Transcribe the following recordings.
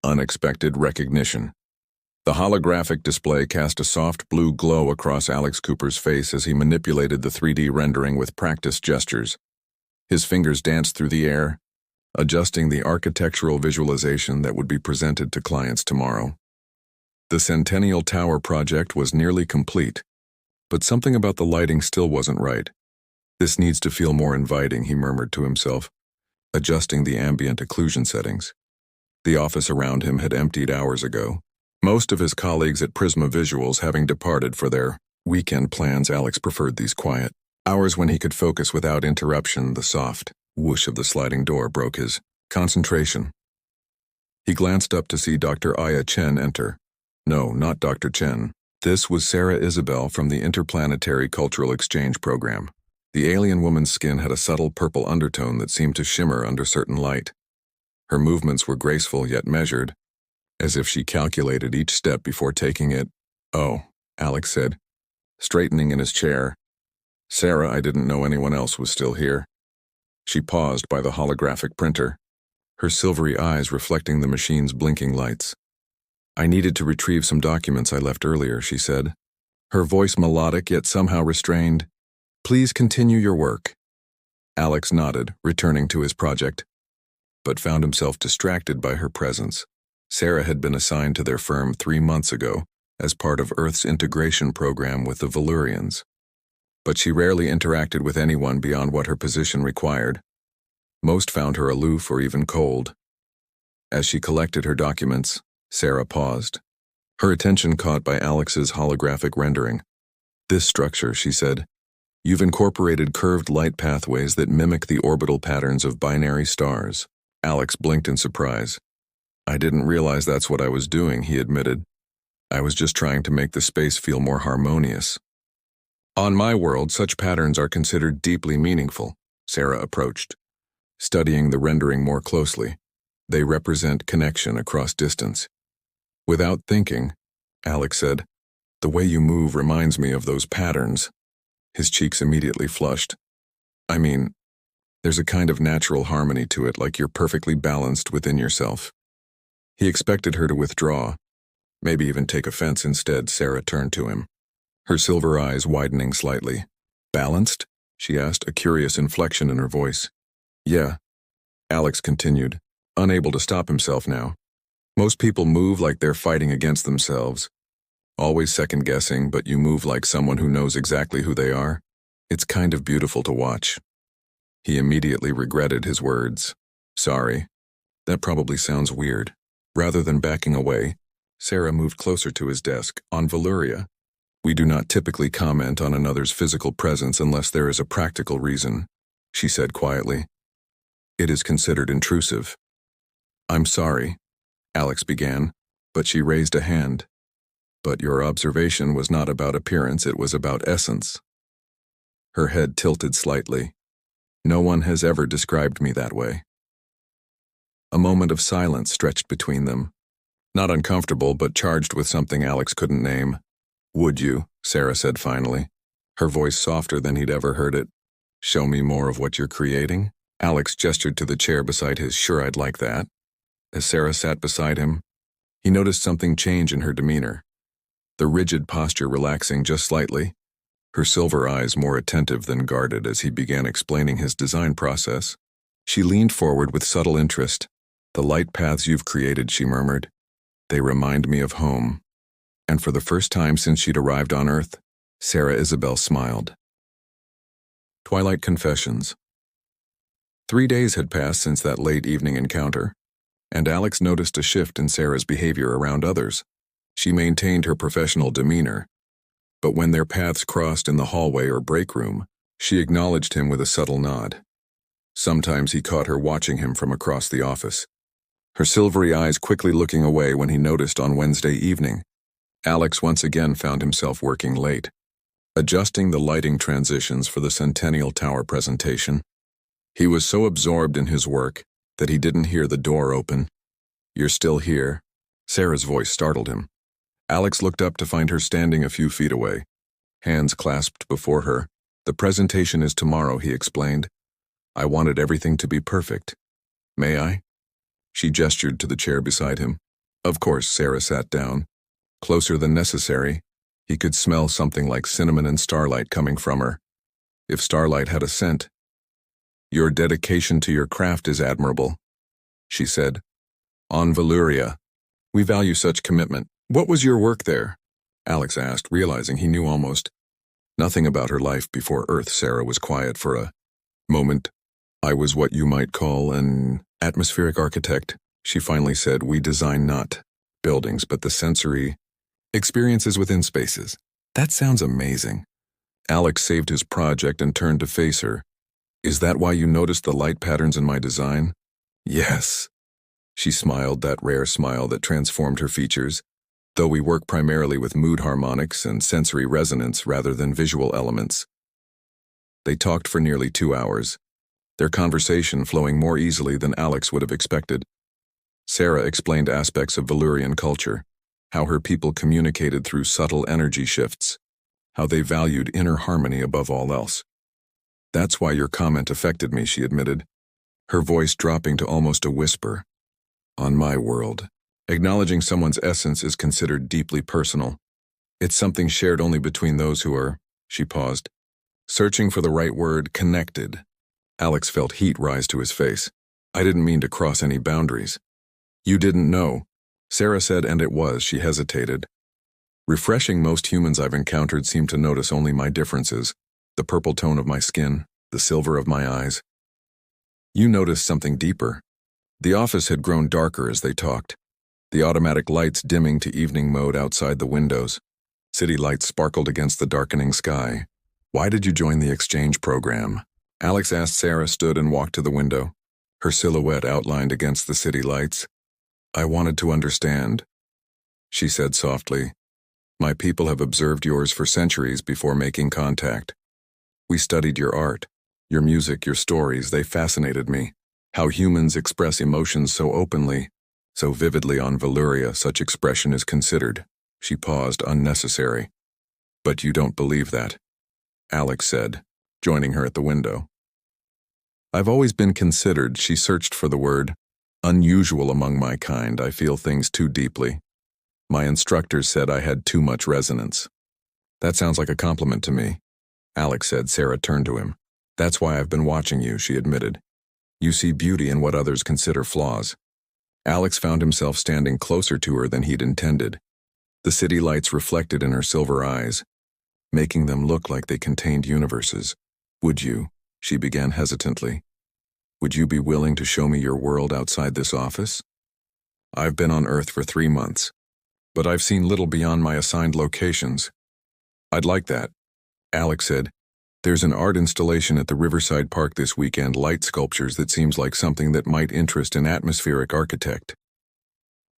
Unexpected recognition. The holographic display cast a soft blue glow across Alex Cooper's face as he manipulated the 3D rendering with practiced gestures. His fingers danced through the air, adjusting the architectural visualization that would be presented to clients tomorrow. The Centennial Tower project was nearly complete, but something about the lighting still wasn't right. "This needs to feel more inviting," he murmured to himself, adjusting the ambient occlusion settings. The office around him had emptied hours ago, most of his colleagues at Prisma Visuals having departed for their weekend plans. Alex preferred these quiet hours when he could focus without interruption. The soft whoosh of the sliding door broke his concentration. He glanced up to see Dr. Aya Chen enter. No, not Dr. Chen. This was Sarah Isabel from the Interplanetary Cultural Exchange Program. The alien woman's skin had a subtle purple undertone that seemed to shimmer under certain light. Her movements were graceful yet measured, as if she calculated each step before taking it. "Oh," Alex said, straightening in his chair. "Sarah, I didn't know anyone else was still here." She paused by the holographic printer, her silvery eyes reflecting the machine's blinking lights. "I needed to retrieve some documents I left earlier," she said, her voice melodic yet somehow restrained. "Please continue your work." Alex nodded, returning to his project, but found himself distracted by her presence. Sarah had been assigned to their firm 3 months ago as part of Earth's integration program with the Valurians, but she rarely interacted with anyone beyond what her position required. Most found her aloof or even cold. As she collected her documents, Sarah paused, her attention caught by Alex's holographic rendering. "This structure," she said. "You've incorporated curved light pathways that mimic the orbital patterns of binary stars." Alex blinked in surprise. "I didn't realize that's what I was doing," he admitted. "I was just trying to make the space feel more harmonious." "On my world, such patterns are considered deeply meaningful," Sarah approached, studying the rendering more closely. "They represent connection across distance." "Without thinking," Alex said, "the way you move reminds me of those patterns." His cheeks immediately flushed. "I mean, there's a kind of natural harmony to it, like you're perfectly balanced within yourself." He expected her to withdraw, maybe even take offense. Instead, Sarah turned to him, her silver eyes widening slightly. "Balanced?" she asked, a curious inflection in her voice. "Yeah," Alex continued, unable to stop himself now. "Most people move like they're fighting against themselves. Always second-guessing, but you move like someone who knows exactly who they are. It's kind of beautiful to watch." He immediately regretted his words. "Sorry. That probably sounds weird." Rather than backing away, Sarah moved closer to his desk. "On Valuria, we do not typically comment on another's physical presence unless there is a practical reason," she said quietly. "It is considered intrusive." "I'm sorry," Alex began, but she raised a hand. "But your observation was not about appearance, it was about essence." Her head tilted slightly. "No one has ever described me that way." A moment of silence stretched between them. Not uncomfortable, but charged with something Alex couldn't name. "Would you?" Sarah said finally, her voice softer than he'd ever heard it. "Show me more of what you're creating?" Alex gestured to the chair beside his. "Sure, I'd like that." As Sarah sat beside him, he noticed something change in her demeanor. The rigid posture relaxing just slightly, her silver eyes more attentive than guarded as he began explaining his design process. She leaned forward with subtle interest. "The light paths you've created," she murmured. "They remind me of home." And for the first time since she'd arrived on Earth, Sarah Isabel smiled. Twilight Confessions. 3 days had passed since that late evening encounter, and Alex noticed a shift in Sarah's behavior around others. She maintained her professional demeanor, but when their paths crossed in the hallway or break room, she acknowledged him with a subtle nod. Sometimes he caught her watching him from across the office, her silvery eyes quickly looking away when he noticed on Wednesday evening. Alex once again found himself working late, adjusting the lighting transitions for the Centennial Tower presentation. He was so absorbed in his work that he didn't hear the door open. "You're still here?" Sarah's voice startled him. Alex looked up to find her standing a few feet away, hands clasped before her. "The presentation is tomorrow," he explained. "I wanted everything to be perfect. May I?" She gestured to the chair beside him. Of course, Sarah sat down. Closer than necessary, he could smell something like cinnamon and starlight coming from her. If starlight had a scent. Your dedication to your craft is admirable, she said. On Valuria, we value such commitment. What was your work there? Alex asked, realizing he knew almost nothing about her life before Earth. Sarah was quiet for a moment. I was what you might call an atmospheric architect, she finally said. We design not buildings, but the sensory experiences within spaces. That sounds amazing. Alex saved his project and turned to face her. Is that why you noticed the light patterns in my design? Yes. She smiled, that rare smile that transformed her features. Though we work primarily with mood harmonics and sensory resonance rather than visual elements. They talked for nearly 2 hours, their conversation flowing more easily than Alex would have expected. Sarah explained aspects of Valurian culture, how her people communicated through subtle energy shifts, how they valued inner harmony above all else. That's why your comment affected me, she admitted, her voice dropping to almost a whisper. On my world, acknowledging someone's essence is considered deeply personal. It's something shared only between those who are, she paused, searching for the right word, connected. Alex felt heat rise to his face. I didn't mean to cross any boundaries. You didn't know, Sarah said, and it was, she hesitated. Refreshing. Most humans I've encountered seem to notice only my differences, the purple tone of my skin, the silver of my eyes. You noticed something deeper. The office had grown darker as they talked, the automatic lights dimming to evening mode outside the windows. City lights sparkled against the darkening sky. Why did you join the exchange program? Alex asked. Sarah stood and walked to the window, her silhouette outlined against the city lights. I wanted to understand, she said softly. My people have observed yours for centuries before making contact. We studied your art, your music, your stories. They fascinated me. How humans express emotions so openly, so vividly. On Valuria, such expression is considered, she paused, unnecessary. But you don't believe that, Alex said, joining her at the window. I've always been considered, she searched for the word, unusual among my kind. I feel things too deeply. My instructors said I had too much resonance. That sounds like a compliment to me, Alex said. Sarah turned to him. That's why I've been watching you, she admitted. You see beauty in what others consider flaws. Alex found himself standing closer to her than he'd intended. The city lights reflected in her silver eyes, making them look like they contained universes. Would you, she began hesitantly, would you be willing to show me your world outside this office? I've been on Earth for 3 months, but I've seen little beyond my assigned locations. I'd like that, Alex said. There's an art installation at the Riverside Park this weekend, light sculptures that seems like something that might interest an atmospheric architect.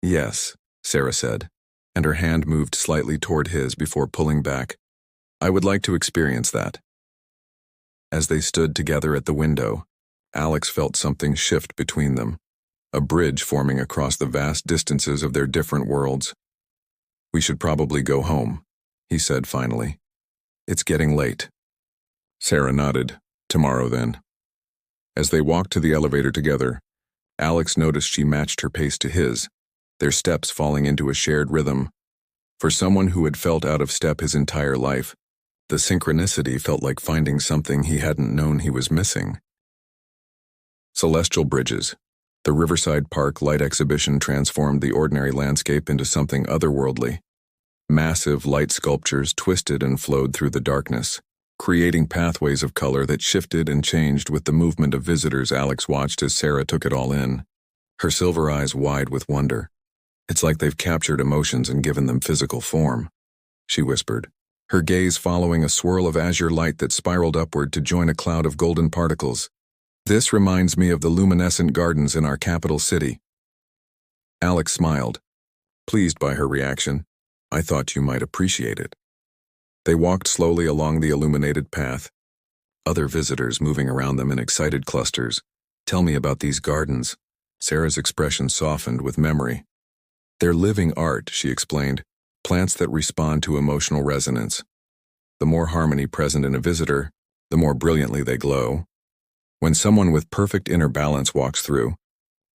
Yes, Sarah said, and her hand moved slightly toward his before pulling back. I would like to experience that. As they stood together at the window, Alex felt something shift between them, a bridge forming across the vast distances of their different worlds. We should probably go home, he said finally. It's getting late. Sarah nodded. Tomorrow, then. As they walked to the elevator together, Alex noticed she matched her pace to his, their steps falling into a shared rhythm. For someone who had felt out of step his entire life, the synchronicity felt like finding something he hadn't known he was missing. Celestial bridges. The Riverside Park light exhibition transformed the ordinary landscape into something otherworldly. Massive light sculptures twisted and flowed through the darkness, creating pathways of color that shifted and changed with the movement of visitors. Alex watched as Sarah took it all in, her silver eyes wide with wonder. It's like they've captured emotions and given them physical form, she whispered, her gaze following a swirl of azure light that spiraled upward to join a cloud of golden particles. This reminds me of the luminescent gardens in our capital city. Alex smiled, pleased by her reaction. I thought you might appreciate it. They walked slowly along the illuminated path, other visitors moving around them in excited clusters. Tell me about these gardens. Sarah's expression softened with memory. They're living art, she explained, plants that respond to emotional resonance. The more harmony present in a visitor, the more brilliantly they glow. When someone with perfect inner balance walks through,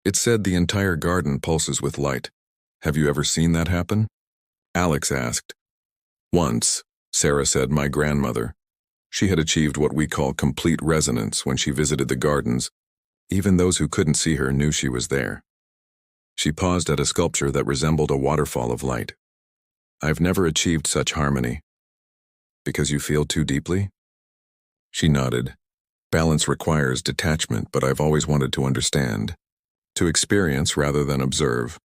it's said the entire garden pulses with light, Have you ever seen that happen? Alex asked. Once, Sarah said, my grandmother. She had achieved what we call complete resonance when she visited the gardens. Even those who couldn't see her knew she was there. She paused at a sculpture that resembled a waterfall of light. I've never achieved such harmony. Because you feel too deeply? She nodded. Balance requires detachment, but I've always wanted to understand. To experience rather than observe.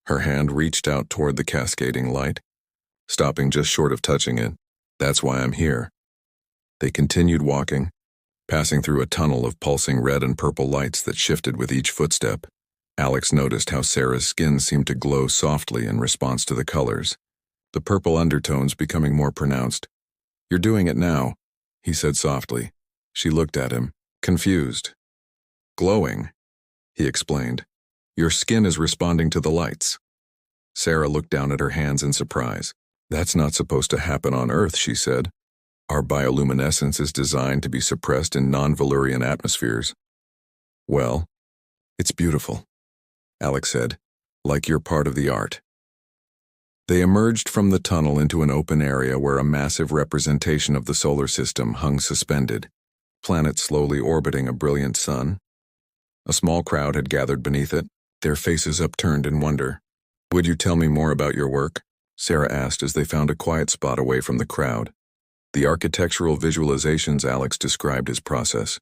Her hand reached out toward the cascading light, stopping just short of touching it. That's why I'm here. They continued walking, passing through a tunnel of pulsing red and purple lights that shifted with each footstep. Alex noticed how Sarah's skin seemed to glow softly in response to the colors, the purple undertones becoming more pronounced. You're doing it now, he said softly. She looked at him, confused. Glowing, he explained. Your skin is responding to the lights. Sarah looked down at her hands in surprise. That's not supposed to happen on Earth, she said. Our bioluminescence is designed to be suppressed in non-Valyrian atmospheres. Well, it's beautiful, Alex said, like you're part of the art. They emerged from the tunnel into an open area where a massive representation of the solar system hung suspended, planets slowly orbiting a brilliant sun. A small crowd had gathered beneath it, their faces upturned in wonder. Would you tell me more about your work? Sarah asked as they found a quiet spot away from the crowd. The architectural visualizations Alex described his process,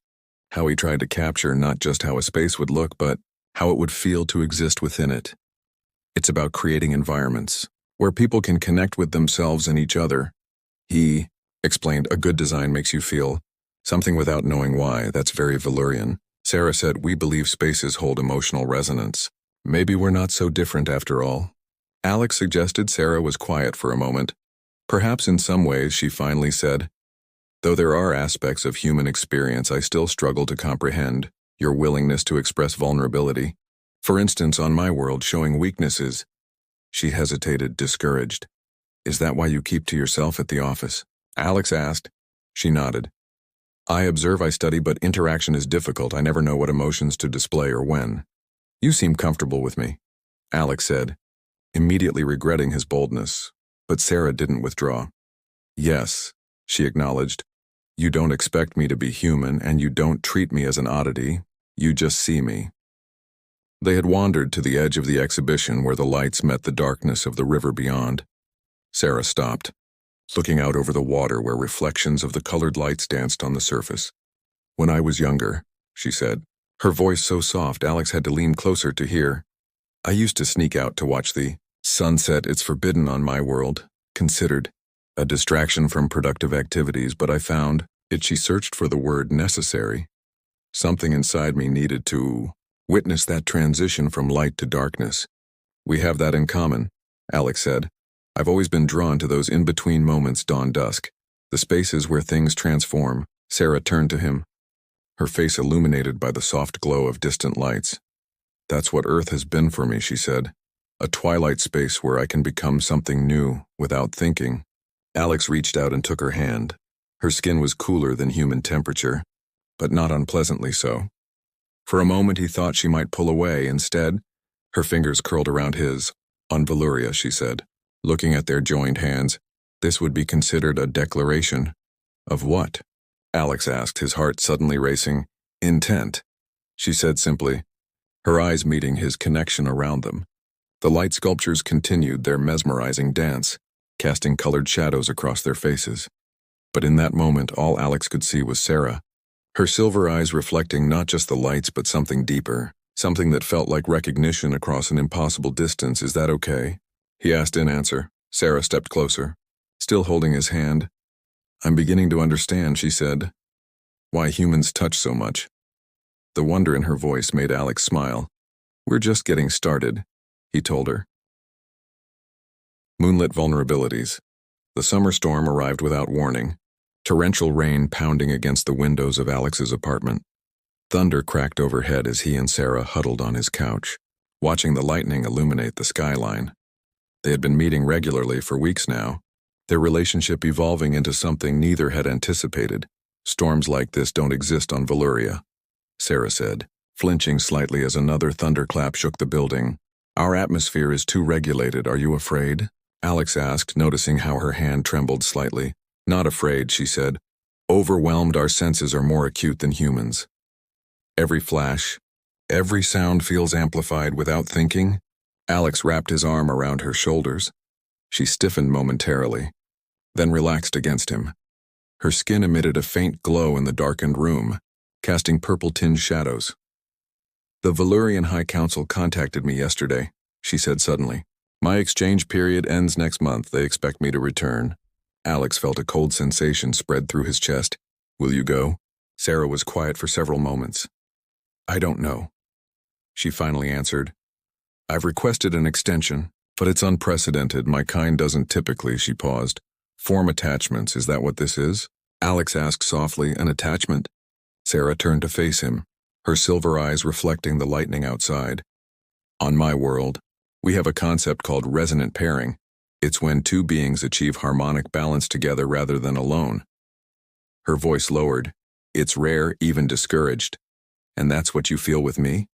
how he tried to capture not just how a space would look, but how it would feel to exist within it. It's about creating environments where people can connect with themselves and each other. He explained, a good design makes you feel something without knowing why. That's very Valyrian. Sarah said, we believe spaces hold emotional resonance. Maybe we're not so different after all. Alex suggested. Sarah was quiet for a moment. Perhaps in some ways, she finally said, though there are aspects of human experience I still struggle to comprehend, your willingness to express vulnerability. For instance, on my world, showing weaknesses. She hesitated, discouraged. Is that why you keep to yourself at the office? Alex asked. She nodded. I observe, I study, but interaction is difficult. I never know what emotions to display or when. You seem comfortable with me, Alex said, immediately regretting his boldness. But Sarah didn't withdraw. Yes, she acknowledged. You don't expect me to be human, and you don't treat me as an oddity. You just see me. They had wandered to the edge of the exhibition where the lights met the darkness of the river beyond. Sarah stopped, looking out over the water where reflections of the colored lights danced on the surface. When I was younger, she said, her voice so soft Alex had to lean closer to hear. I used to sneak out to watch the sunset. It's forbidden on my world, considered a distraction from productive activities, but I found it. She searched for the word necessary. Something inside me needed to witness that transition from light to darkness. We have that in common, Alex said. I've always been drawn to those in-between moments, dawn-dusk, the spaces where things transform. Sarah turned to him, her face illuminated by the soft glow of distant lights. That's what Earth has been for me, she said. A twilight space where I can become something new without thinking. Alex reached out and took her hand. Her skin was cooler than human temperature, but not unpleasantly so. For a moment he thought she might pull away. Instead, her fingers curled around his. On Valyria, she said, looking at their joined hands. This would be considered a declaration. Of what? Alex asked, his heart suddenly racing. Intent, she said simply, her eyes meeting his, connection around them. The light sculptures continued their mesmerizing dance, casting colored shadows across their faces. But in that moment, all Alex could see was Sarah, her silver eyes reflecting not just the lights but something deeper, something that felt like recognition across an impossible distance. Is that okay? He asked in answer. Sarah stepped closer, still holding his hand. I'm beginning to understand, she said, why humans touch so much. The wonder in her voice made Alex smile. We're just getting started, he told her. Moonlit vulnerabilities. The summer storm arrived without warning, torrential rain pounding against the windows of Alex's apartment. Thunder cracked overhead as he and Sarah huddled on his couch, watching the lightning illuminate the skyline. They had been meeting regularly for weeks now, their relationship evolving into something neither had anticipated. Storms like this don't exist on Valyria, Sarah said, flinching slightly as another thunderclap shook the building. Our atmosphere is too regulated. Are you afraid? Alex asked, noticing how her hand trembled slightly. Not afraid, she said. Overwhelmed, our senses are more acute than humans. Every flash, every sound feels amplified without thinking. Alex wrapped his arm around her shoulders. She stiffened momentarily, then relaxed against him. Her skin emitted a faint glow in the darkened room, casting purple-tinged shadows. The Valyrian High Council contacted me yesterday, she said suddenly. My exchange period ends next month. They expect me to return. Alex felt a cold sensation spread through his chest. Will you go? Sarah was quiet for several moments. I don't know, she finally answered. I've requested an extension, but it's unprecedented. My kind doesn't typically, she paused. Form attachments, is that what this is? Alex asked softly, an attachment? Sarah turned to face him, her silver eyes reflecting the lightning outside. On my world, we have a concept called resonant pairing. It's when two beings achieve harmonic balance together rather than alone. Her voice lowered. It's rare, even discouraged. And that's what you feel with me?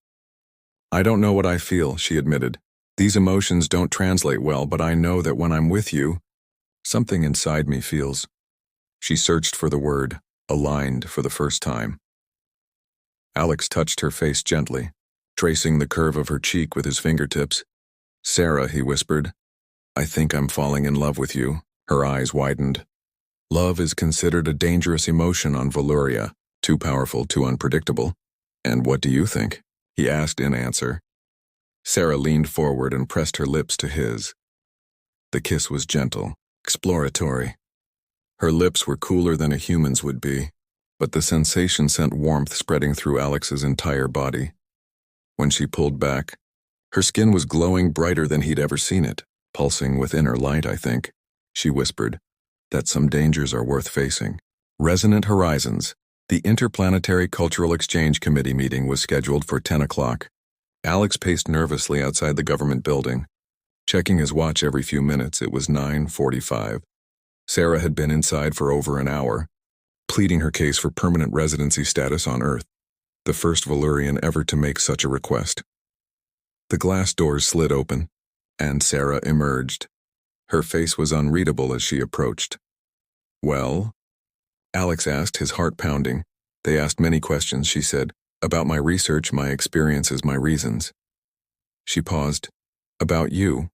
I don't know what I feel, she admitted. These emotions don't translate well, but I know that when I'm with you, something inside me feels. She searched for the word, aligned, for the first time. Alex touched her face gently, tracing the curve of her cheek with his fingertips. Sarah, he whispered, I think I'm falling in love with you. Her eyes widened. Love is considered a dangerous emotion on Valyria, too powerful, too unpredictable. And what do you think? He asked in answer. Sarah leaned forward and pressed her lips to his. The kiss was gentle, exploratory. Her lips were cooler than a human's would be, but the sensation sent warmth spreading through Alex's entire body. When she pulled back, her skin was glowing brighter than he'd ever seen it, pulsing with inner light, I think, she whispered, that some dangers are worth facing. Resonant Horizons. The Interplanetary Cultural Exchange Committee meeting was scheduled for 10 o'clock. Alex paced nervously outside the government building. Checking his watch every few minutes, it was 9:45. Sarah had been inside for over an hour, pleading her case for permanent residency status on Earth, the first Valyrian ever to make such a request. The glass doors slid open, and Sarah emerged. Her face was unreadable as she approached. Well? Alex asked, his heart pounding. They asked many questions, she said, about my research, my experiences, my reasons. She paused. About you?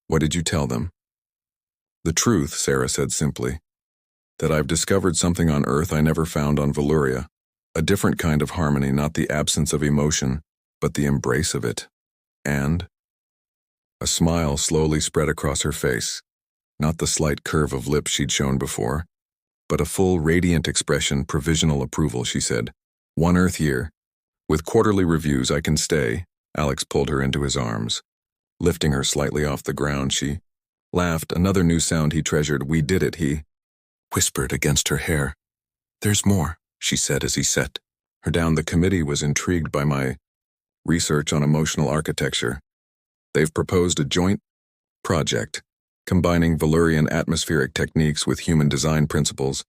What did you tell them? The truth, Sarah said simply. That I've discovered something on Earth I never found on Valyria. A different kind of harmony, not the absence of emotion, but the embrace of it. And? A smile slowly spread across her face. Not the slight curve of lips she'd shown before, but a full, radiant expression, provisional approval, she said. 1 Earth year. With quarterly reviews, I can stay. Alex pulled her into his arms. Lifting her slightly off the ground, she laughed, another new sound he treasured. We did it, he whispered against her hair. There's more, she said as he sat her down. The committee was intrigued by my research on emotional architecture. They've proposed a joint project, combining Valyrian atmospheric techniques with human design principles.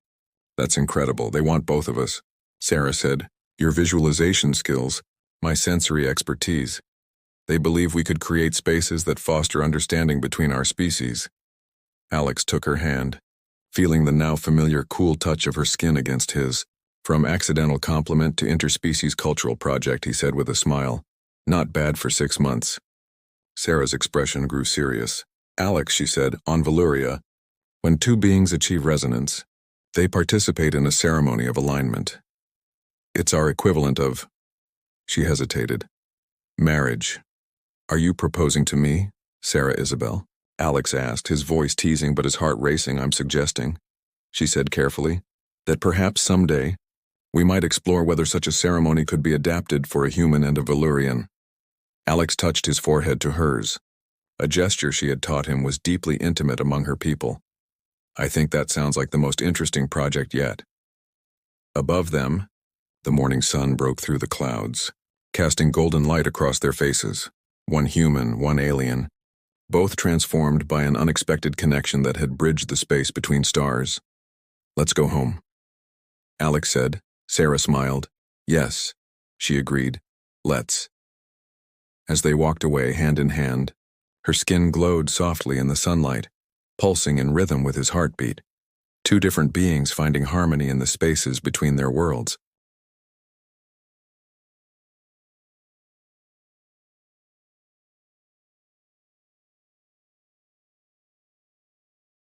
That's incredible. They want both of us, Sarah said. Your visualization skills, my sensory expertise. They believe we could create spaces that foster understanding between our species. Alex took her hand, feeling the now familiar cool touch of her skin against his. From accidental compliment to interspecies cultural project, he said with a smile. Not bad for 6 months. Sarah's expression grew serious. Alex, she said, on Valyria, when two beings achieve resonance, they participate in a ceremony of alignment. It's our equivalent of, she hesitated, marriage. Are you proposing to me, Sarah Isabel? Alex asked, his voice teasing but his heart racing. I'm suggesting, she said carefully, that perhaps someday we might explore whether such a ceremony could be adapted for a human and a Valyrian. Alex touched his forehead to hers. A gesture she had taught him was deeply intimate among her people. I think that sounds like the most interesting project yet. Above them, the morning sun broke through the clouds, casting golden light across their faces. One human, one alien, both transformed by an unexpected connection that had bridged the space between stars. Let's go home, Alex said. Sarah smiled. Yes, she agreed. Let's. As they walked away hand in hand, her skin glowed softly in the sunlight, pulsing in rhythm with his heartbeat. Two different beings finding harmony in the spaces between their worlds.